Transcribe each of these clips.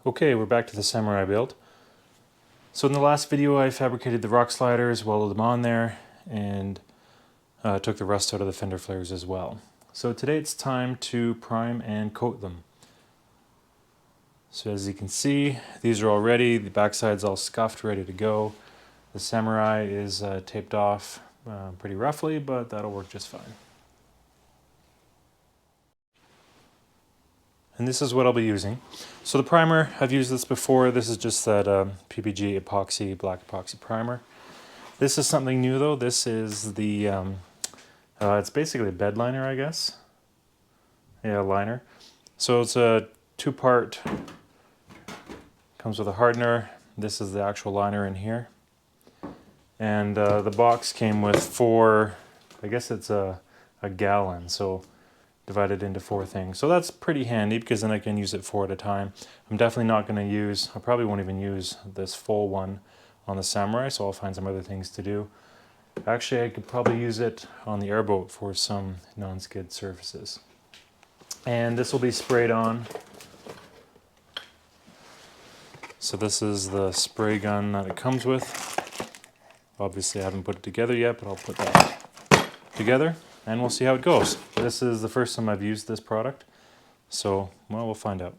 Okay, we're back to the Samurai build. So in the last video I fabricated the Rocksliders, welded them on there, and took the rust out of the fender flares as well. So today it's time to prime and coat them. So as you can see, these are all ready, the backside's all scuffed, ready to go. The Samurai is taped off pretty roughly, but that'll work just fine. And this is what I'll be using. So the primer, I've used this before. This is just that PPG epoxy, black epoxy primer. This is something new though. This is the, it's basically a bedliner, I guess. Yeah, liner. So it's a two-part, comes with a hardener. This is the actual liner in here. And the box came with 4, I guess it's a gallon, so divided into 4 things. So that's pretty handy because then I can use it 4 at a time. I'm definitely not going to use, I probably won't even use this full one on the Samurai, so I'll find some other things to do. Actually, I could probably use it on the airboat for some non-skid surfaces. And this will be sprayed on. So this is the spray gun that it comes with. Obviously I haven't put it together yet, but I'll put that together and we'll see how it goes. This is the first time I've used this product, so well, we'll find out.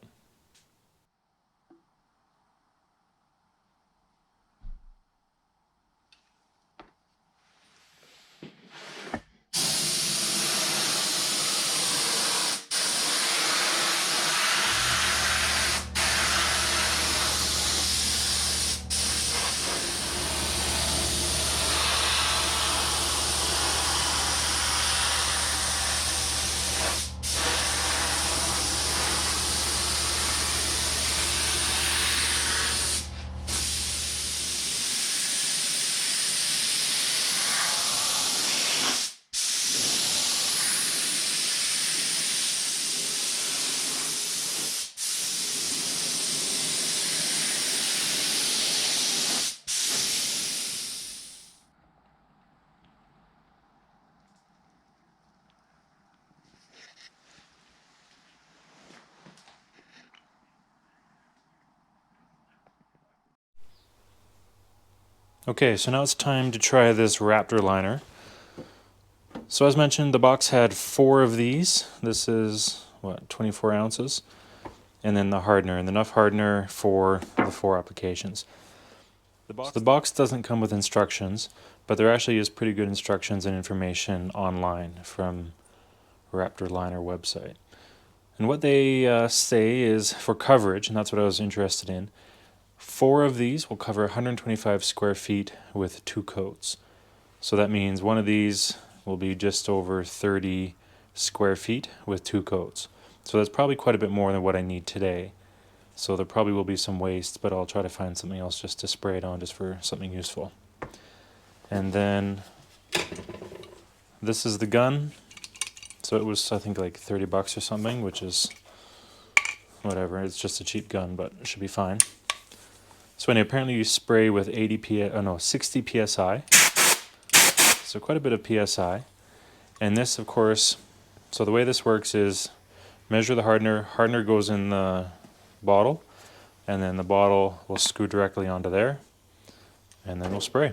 Okay, so now it's time to try this Raptor liner. So as mentioned, the box had 4 of these. This is, what, 24 ounces? And then the hardener, and enough hardener for the 4 applications. The box doesn't come with instructions, but there actually is pretty good instructions and information online from Raptor Liner website. And what they say is for coverage, and that's what I was interested in, 4 of these will cover 125 square feet with 2 coats. So that means one of these will be just over 30 square feet with 2 coats. So that's probably quite a bit more than what I need today. So there probably will be some waste, but I'll try to find something else just to spray it on just for something useful. And then this is the gun. So it was, I think, like 30 bucks or something, which is whatever. It's just a cheap gun, but it should be fine. So anyway, apparently you spray with 60 psi. So quite a bit of psi. And this, of course, so the way this works is measure the hardener. Hardener goes in the bottle, and then the bottle will screw directly onto there, and then we'll spray.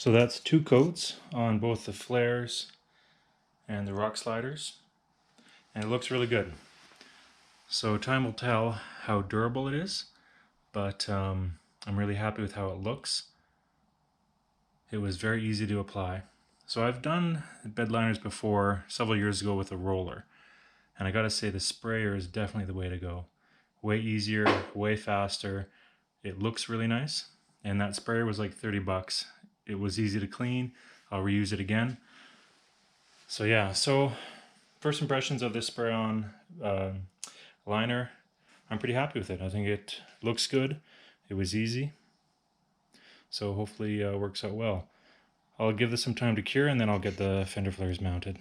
So that's 2 coats on both the flares and the Rocksliders, and it looks really good. So time will tell how durable it is, but I'm really happy with how it looks. It was very easy to apply. So I've done bedliners before several years ago with a roller, and I gotta say the sprayer is definitely the way to go. Way easier, way faster. It looks really nice, and that sprayer was like 30 bucks. It was easy to clean. I'll reuse it again. So yeah, so first impressions of this spray-on liner, I'm pretty happy with it. I think it looks good. It was easy. So hopefully it works out well. I'll give this some time to cure, and then I'll get the fender flares mounted.